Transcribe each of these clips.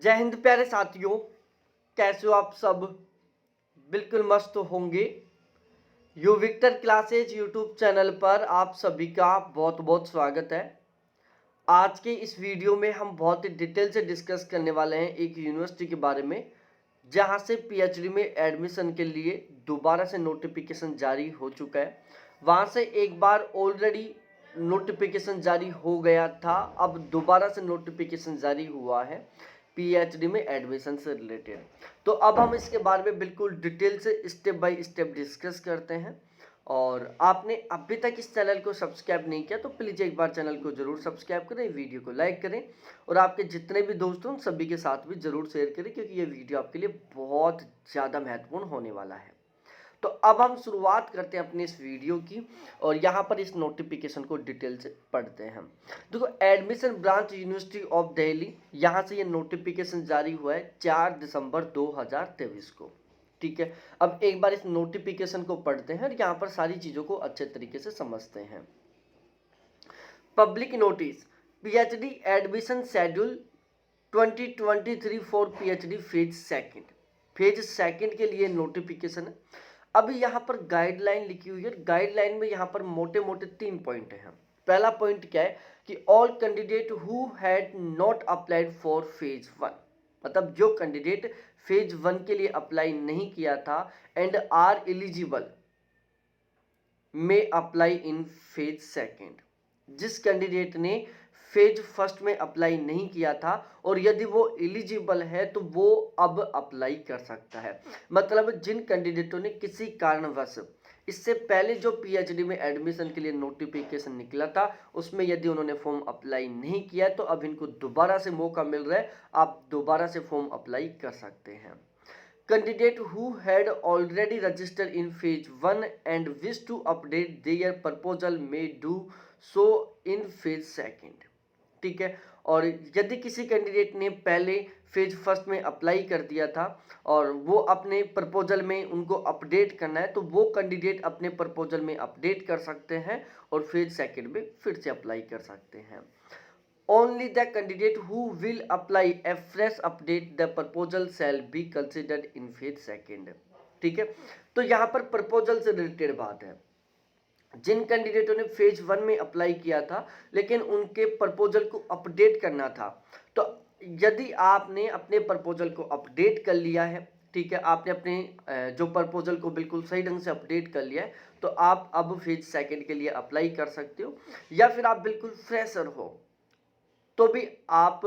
जय हिंद प्यारे साथियों, कैसे हो आप सब। बिल्कुल मस्त होंगे। You Victor Classes YouTube channel पर आप सभी का बहुत बहुत स्वागत है। आज के इस वीडियो में हम बहुत ही डिटेल से डिस्कस करने वाले हैं एक यूनिवर्सिटी के बारे में, जहां से पीएचडी में एडमिशन के लिए दोबारा से नोटिफिकेशन जारी हो चुका है। वहां से एक बार ऑलरेडी नोटिफिकेशन जारी हो गया था, अब दोबारा से नोटिफिकेशन जारी हुआ है पीएचडी में एडमिशन से रिलेटेड। तो अब हम इसके बारे में बिल्कुल डिटेल से स्टेप बाय स्टेप डिस्कस करते हैं। और आपने अभी तक इस चैनल को सब्सक्राइब नहीं किया तो प्लीज़ एक बार चैनल को जरूर सब्सक्राइब करें, वीडियो को लाइक करें और आपके जितने भी दोस्त हैं सभी के साथ भी जरूर शेयर करें, क्योंकि ये वीडियो आपके लिए बहुत ज़्यादा महत्वपूर्ण होने वाला है। तो अब हम शुरुआत करते हैं अपनी इस वीडियो की और यहाँ पर इस नोटिफिकेशन को डिटेल से पढ़ते हैं। देखो, admission branch university of Delhi, यहाँ से ये नोटिफिकेशन जारी हुआ है 4 दिसंबर 2023 को। ठीक है, अब एक बार इस नोटिफिकेशन को पढ़ते हैं और यहाँ पर सारी चीज़ों को अच्छे तरीके से समझते हैं। Public notice, PhD admission schedule 2023 for PhD phase second के लिए नोटिफिकेशन है। अभी यहाँ पर गाइडलाइन लिखी हुई है। गाइडलाइन में यहाँ पर मोटे मोटे 3 पॉइंट हैं। पहला पॉइंट क्या है कि all candidate who had not applied for phase 1, मतलब जो कैंडिडेट फेज 1 के लिए अप्लाई नहीं किया था एंड आर एलिजिबल में अप्लाई इन फेज सेकंड। जिस कैंडिडेट ने फेज फर्स्ट में अप्लाई नहीं किया था और यदि वो एलिजिबल है तो वो अब अप्लाई कर सकता है। मतलब जिन कैंडिडेटों ने किसी कारणवश इससे पहले जो पीएचडी में एडमिशन के लिए नोटिफिकेशन निकला था उसमें यदि उन्होंने फॉर्म अप्लाई नहीं किया तो अब इनको दोबारा से मौका मिल रहा है, आप दोबारा से फॉर्म अप्लाई कर सकते हैं। Candidate who had already registered in phase 1 and wish to update their proposal may do so in phase second। ठीक है, और यदि किसी कैंडिडेट ने पहले फेज फर्स्ट में अप्लाई कर दिया था और वो अपने प्रपोजल में उनको अपडेट करना है तो वो कैंडिडेट अपने प्रपोजल में अपडेट कर सकते हैं और फेज सेकंड में फिर से अप्लाई कर सकते हैं। Only the candidate who will apply a fresh update the proposal shall be considered in phase second। ठीक है, तो यहाँ पर प्रपोजल से रिलेटेड बात है। जिन कैंडिडेटों ने फेज 1 में अप्लाई किया था लेकिन उनके प्रपोजल को अपडेट करना था, तो यदि आपने अपने प्रपोजल को अपडेट कर लिया है, ठीक है, आपने अपने जो प्रपोजल को बिल्कुल सही ढंग से अपडेट कर लिया है, तो आप अब फेज सेकंड के लिए अप्लाई कर सकते हो। या फिर आप बिल्कुल फ्रेशर हो तो भी आप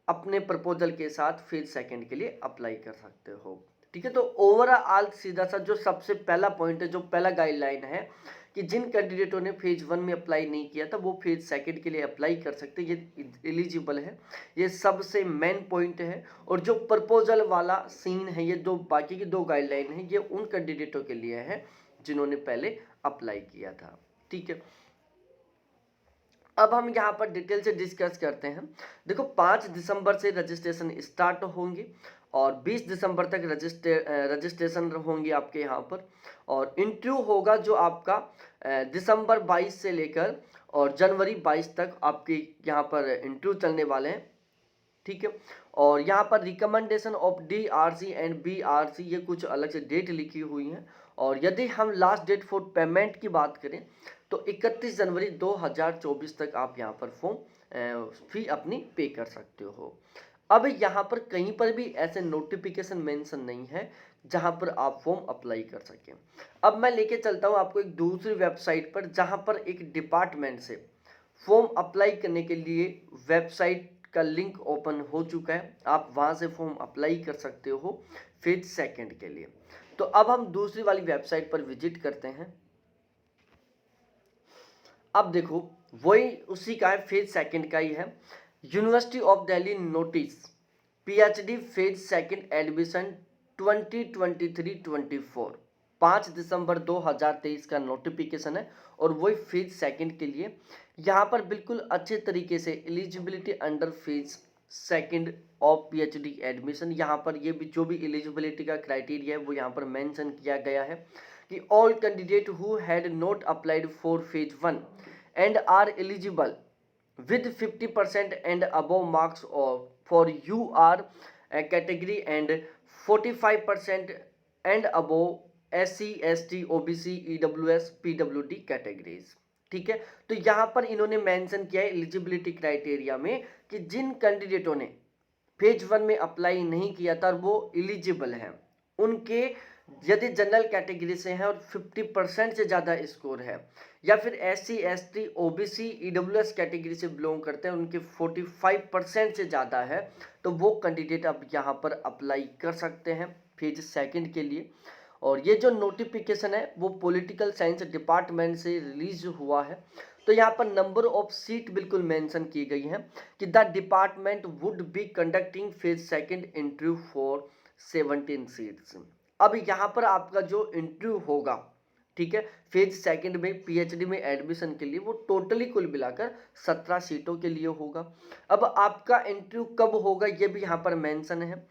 अपने प्रपोजल के साथ फेज सेकंड के लिए अप्लाई कर सकते हो। ठीक है, तो ओवरऑल सीधा सा जो सबसे पहला पॉइंट है, जो पहला गाइडलाइन है कि जिन कैंडिडेटों ने फेज 1 में अप्लाई नहीं किया था वो फेज सेकंड के लिए अप्लाई कर सकते हैं, ये एलिजिबल है। ये सबसे मेन पॉइंट है। और जो प्रपोजल वाला सीन है, ये दो बाकी की 2 गाइडलाइन है, ये उन कैंडिडेटों के लिए है जिन्होंने पहले अप्लाई किया था। ठीक है, अब हम यहाँ पर डिटेल से डिस्कस करते हैं। देखो, 5 दिसंबर से रजिस्ट्रेशन स्टार्ट होंगे और 20 दिसंबर तक रजिस्ट्रेशन होंगे आपके यहाँ पर। और इंटरव्यू होगा जो आपका दिसंबर 22 से लेकर और जनवरी 22 तक आपके यहाँ पर इंटरव्यू चलने वाले हैं। ठीक है, और यहाँ पर recommendation of DRC and BRC ये कुछ अलग से डेट लिखी हुई हैं। और यदि हम लास्ट डेट फॉर पेमेंट की बात करें तो 31 जनवरी 2024 तक आप यहाँ पर फॉर्म फी अपनी पे कर सकते हो। अब यहाँ पर कहीं पर भी ऐसे नोटिफिकेशन मेंशन नहीं है जहाँ पर आप फॉर्म अप्लाई कर सकें। अब मैं लेके चलता हूँ आपको एक दूसरी वेबसाइट पर जहाँ पर एक डिपार्टमेंट से फॉर्म अप्लाई करने के लिए वेबसाइट का लिंक ओपन हो चुका है। आप वहाँ से फॉर्म अप्लाई कर सकते हो फेज सेकंड के लिए। तो अब हम दूसरी वाली वेबसाइट पर विजिट करते हैं। अब देखो, वही उसी का है, फेज सेकंड का ही है। University of Delhi notice PhD phase second admission 2023-24 5 दिसंबर 2023 का नोटिफिकेशन है और वही फेज सेकंड के लिए। यहाँ पर बिल्कुल अच्छे तरीके से eligibility under phase second of PhD admission, यहाँ पर ये भी जो भी एलिजिबिलिटी का क्राइटेरिया है वो यहाँ पर मेंशन किया गया है कि all candidate who had not applied for phase 1 and are eligible with 50% and above marks of for you are category and 45% and above SC ST OBC EWS PWD categories. ठीक है, तो यहाँ पर इन्होंने मेंशन किया है एलिजिबिलिटी क्राइटेरिया में कि जिन कैंडिडेटों ने फेज 1 में अप्लाई नहीं किया था वो एलिजिबल हैं, उनके यदि जनरल कैटेगरी से हैं और 50% से ज़्यादा स्कोर है, या फिर SC ST OBC EWS category से बिलोंग करते हैं, उनके 45% से ज़्यादा है, तो वो कैंडिडेट अब यहाँ पर अप्लाई कर सकते हैं फेज 2 के लिए। और ये जो नोटिफिकेशन है वो पॉलिटिकल साइंस डिपार्टमेंट से रिलीज हुआ है। तो यहाँ पर नंबर ऑफ सीट बिल्कुल मेंशन की गई है कि the department would be conducting phase 2 interview for 17 seats. अब यहाँ पर आपका जो इंटरव्यू होगा, ठीक है, फेज 2 में PhD में एडमिशन के लिए, वो टोटली कुल मिलाकर 17 सीटों के लिए होगा। अब आपका इंटरव्यू कब होगा ये भी यहाँ पर मेंशन है।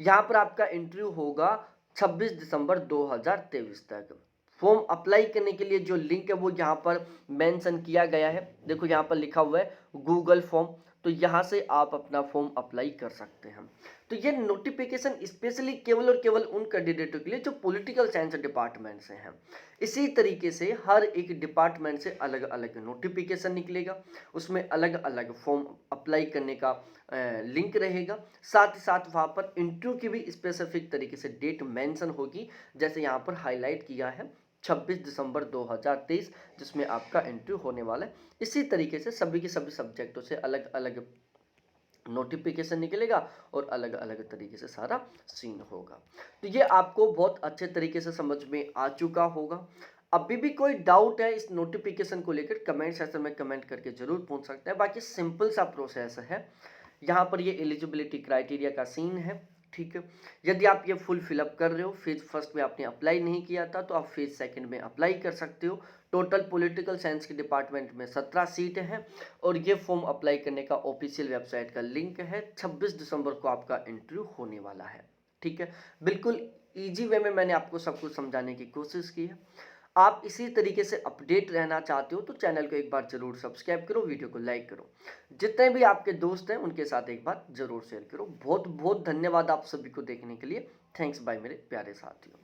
यहाँ पर आपका इंटरव्यू होगा 26 दिसंबर 2023 तक। फॉर्म अप्लाई करने के लिए जो लिंक है वो यहाँ पर मेंशन किया गया है। देखो यहाँ पर लिखा हुआ है गूगल फॉर्म, तो यहाँ से आप अपना फॉर्म अप्लाई कर सकते हैं। तो ये नोटिफिकेशन स्पेशली केवल और केवल उन कैंडिडेटों के लिए जो पॉलिटिकल साइंस डिपार्टमेंट से हैं। इसी तरीके से हर एक डिपार्टमेंट से अलग अलग नोटिफिकेशन निकलेगा, उसमें अलग अलग फॉर्म अप्लाई करने का लिंक रहेगा। साथ ही साथ वहाँ पर इंटरव्यू की भी स्पेसिफिक तरीके से डेट मेंशन होगी, जैसे यहाँ पर हाईलाइट किया है 26 दिसंबर 2023, जिसमें आपका इंटरव्यू होने वाला है। इसी तरीके से सभी के सभी सब्जेक्टों से अलग अलग नोटिफिकेशन निकलेगा और अलग अलग तरीके से सारा सीन होगा। तो ये आपको बहुत अच्छे तरीके से समझ में आ चुका होगा। अभी भी कोई डाउट है इस नोटिफिकेशन को लेकर, कमेंट सेक्शन में कमेंट करके जरूर पूछ सकते हैं। बाकी सिंपल सा प्रोसेस है। यहाँ पर ये एलिजिबिलिटी क्राइटेरिया का सीन है, ठीक है। यदि आप ये फुल फिलअप कर रहे हो, फेज 1 में आपने अप्लाई नहीं किया था तो आप फेज 2 में अप्लाई कर सकते हो। टोटल पॉलिटिकल साइंस के डिपार्टमेंट में 17 सीट हैं और ये फॉर्म अप्लाई करने का ऑफिशियल वेबसाइट का लिंक है। 26 दिसंबर को आपका इंटरव्यू होने वाला है, ठीक है। बिल्कुल ईजी वे में मैंने आपको सब कुछ समझाने की कोशिश की है। आप इसी तरीके से अपडेट रहना चाहते हो तो चैनल को एक बार जरूर सब्सक्राइब करो, वीडियो को लाइक करो, जितने भी आपके दोस्त हैं उनके साथ एक बार जरूर शेयर करो। बहुत बहुत धन्यवाद आप सभी को देखने के लिए। थैंक्स बाय मेरे प्यारे साथियों।